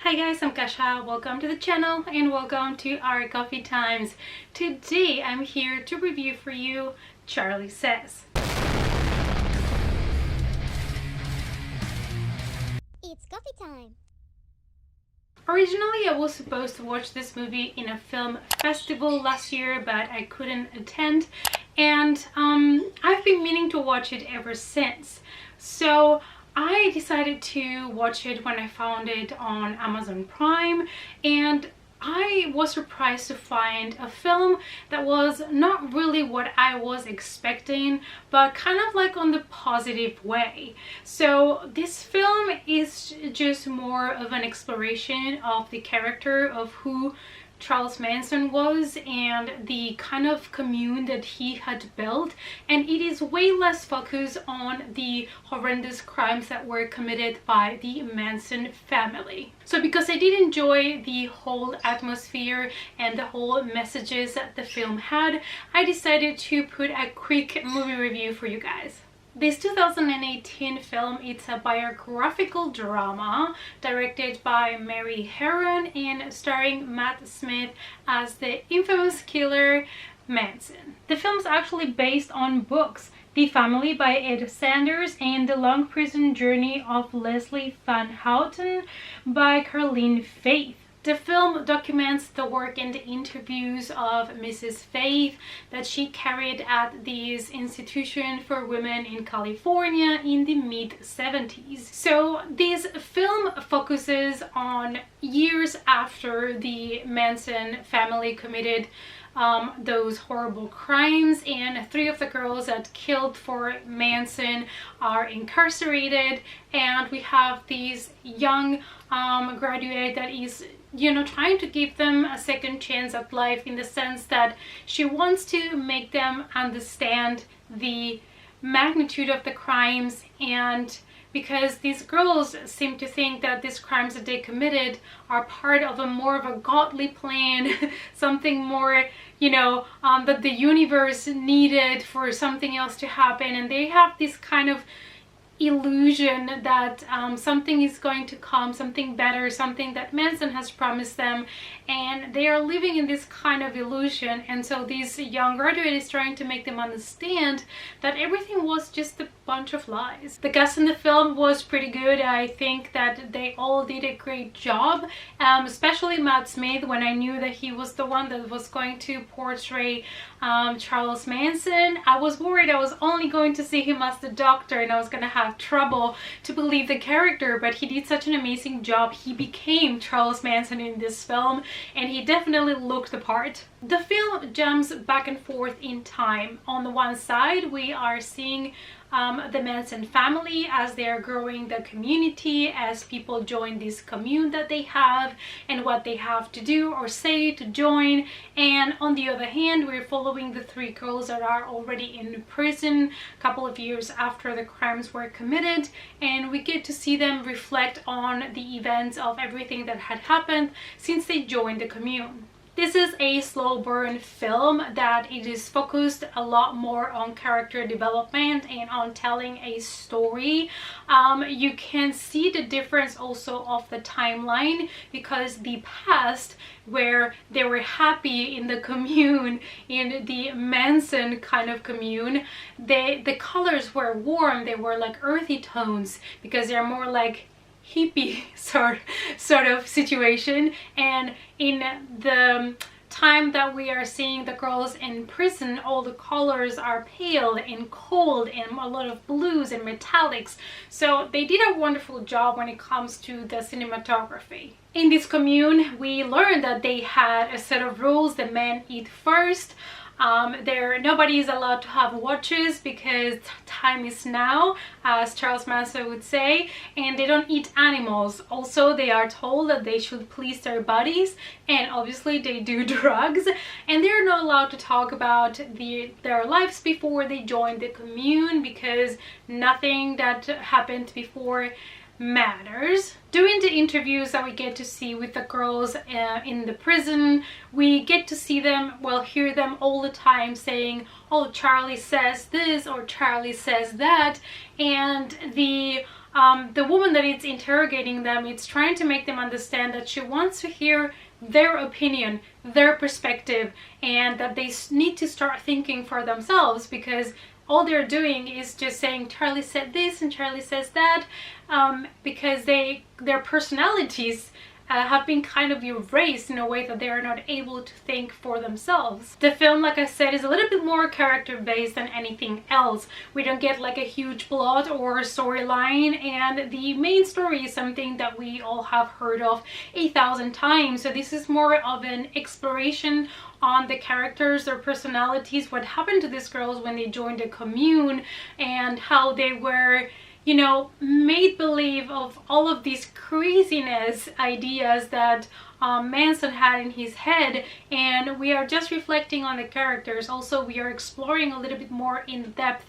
Hi guys, I'm Kasha. Welcome to the channel and welcome to our coffee times. Today I'm here to review for you Charlie Says. It's coffee time. Originally I was supposed to watch this movie in a film festival last year, but I couldn't attend, and I've been meaning to watch it ever since. So I decided to watch it when I found it on Amazon Prime, and I was surprised to find a film that was not really what I was expecting, but kind of like on the positive way. So this film is just more of an exploration of the character of who Charles Manson was and the kind of commune that he had built, and it is way less focused on the horrendous crimes that were committed by the Manson family. So because I did enjoy the whole atmosphere and the whole messages that the film had, I decided to put a quick movie review for you guys. This 2018 film, it's a biographical drama directed by Mary Herron and starring Matt Smith as the infamous killer Manson. The film's actually based on books, The Family by Ed Sanders and The Long Prison Journey of Leslie Van Houten by Carleen Faith. The film documents the work and the interviews of Mrs. Faith that she carried at this institution for women in California in the mid-70s. So this film focuses on years after the Manson family committed those horrible crimes, and three of the girls that killed for Manson are incarcerated, and we have this young graduate that is trying to give them a second chance at life, in the sense that she wants to make them understand the magnitude of the crimes, and because these girls seem to think that these crimes that they committed are part of a more of a godly plan, something more, that the universe needed for something else to happen, and they have this kind of illusion that something is going to come, something better, something that Manson has promised them, and they are living in this kind of illusion. And so this young graduate is trying to make them understand that everything was just a bunch of lies. The cast in the film was pretty good. I think that they all did a great job, especially Matt Smith. When I knew that he was the one that was going to portray Charles Manson, I was worried I was only going to see him as the doctor and I was gonna have trouble to believe the character, but he did such an amazing job. He became Charles Manson in this film, and he definitely looked the part. The film jumps back and forth in time. On the one side, we are seeing the Manson family as they are growing the community, as people join this commune that they have and what they have to do or say to join. And on the other hand, we're following the three girls that are already in prison a couple of years after the crimes were committed, and we get to see them reflect on the events of everything that had happened since they joined the commune. This is a slow burn film that it is focused a lot more on character development and on telling a story. You can see the difference also of the timeline, because the past, where they were happy in the commune, in the Manson kind of commune, the colors were warm, they were like earthy tones, because they're more like hippie sort of situation. And in the time that we are seeing the girls in prison, all the colors are pale and cold and a lot of blues and metallics. So they did a wonderful job when it comes to the cinematography. In this commune, we learned that they had a set of rules. The men eat first. Nobody is allowed to have watches because time is now, as Charles Manson would say, and they don't eat animals. Also, they are told that they should please their bodies, and obviously they do drugs, and they're not allowed to talk about their lives before they join the commune, because nothing that happened before matters. During the interviews that we get to see with the girls in the prison, we get to see them, well, hear them all the time saying, oh, Charlie says this or Charlie says that, and the the woman that is interrogating them, it's trying to make them understand that she wants to hear their opinion, their perspective, and that they need to start thinking for themselves, because all they're doing is just saying Charlie said this and Charlie says that, because their personalities have been kind of erased in a way that they are not able to think for themselves. The film, like I said, is a little bit more character based than anything else. We don't get like a huge plot or storyline, and the main story is something that we all have heard of 1,000 times. So this is more of an exploration on the characters, their personalities, what happened to these girls when they joined the commune, and how they were, you know, made believe of all of these craziness ideas that Manson had in his head. And we are just reflecting on the characters. Also, we are exploring a little bit more in depth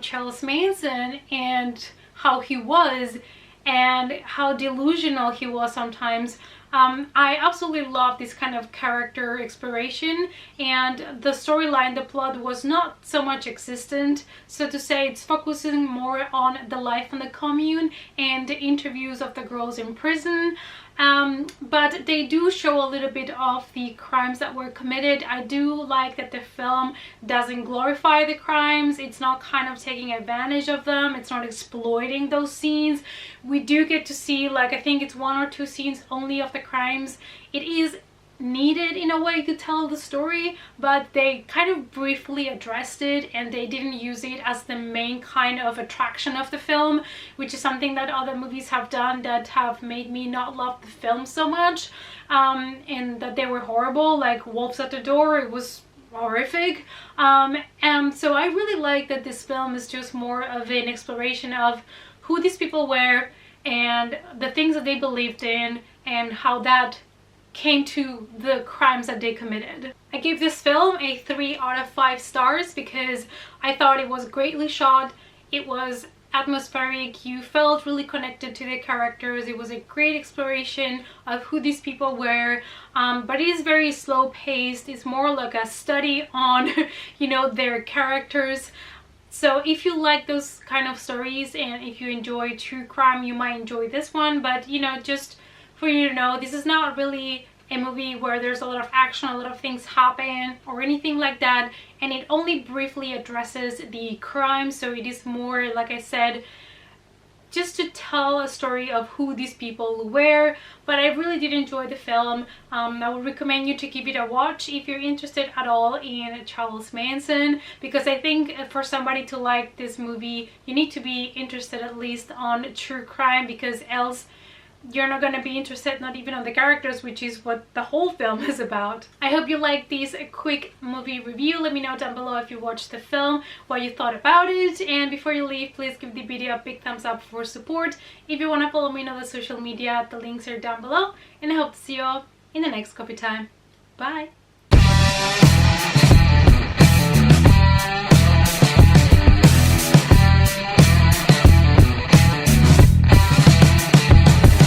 Charles Manson and how he was and how delusional he was sometimes. I absolutely love this kind of character exploration, and the storyline, the plot was not so much existent, so to say. It's focusing more on the life in the commune and the interviews of the girls in prison. But they do show a little bit of the crimes that were committed. I do like that the film doesn't glorify the crimes. It's not kind of taking advantage of them. It's not exploiting those scenes. We do get to see, like, I think it's 1 or 2 scenes only of the crimes. It is needed in a way to tell the story, but they kind of briefly addressed it and they didn't use it as the main kind of attraction of the film, which is something that other movies have done that have made me not love the film so much, and that they were horrible, like Wolves at the Door. It was horrific. And so I really like that this film is just more of an exploration of who these people were and the things that they believed in and how that came to the crimes that they committed. I gave this film a 3 out of 5 stars because I thought it was greatly shot, it was atmospheric, you felt really connected to the characters, it was a great exploration of who these people were, but it is very slow paced. It's more like a study on you know, their characters. So if you like those kind of stories and if you enjoy true crime, you might enjoy this one. But you know, just for you to know, this is not really a movie where there's a lot of action, a lot of things happen or anything like that, and it only briefly addresses the crime. So it is more, like I said, just to tell a story of who these people were. But I really did enjoy the film. I would recommend you to give it a watch if you're interested at all in Charles Manson, because I think for somebody to like this movie, you need to be interested at least on true crime, because else you're not going to be interested, not even on the characters, which is what the whole film is about. I hope you liked this quick movie review. Let me know down below if you watched the film, what you thought about it, and before you leave, please give the video a big thumbs up for support. If you want to follow me on other social media, the links are down below, and I hope to see you all in the next coffee time. Bye!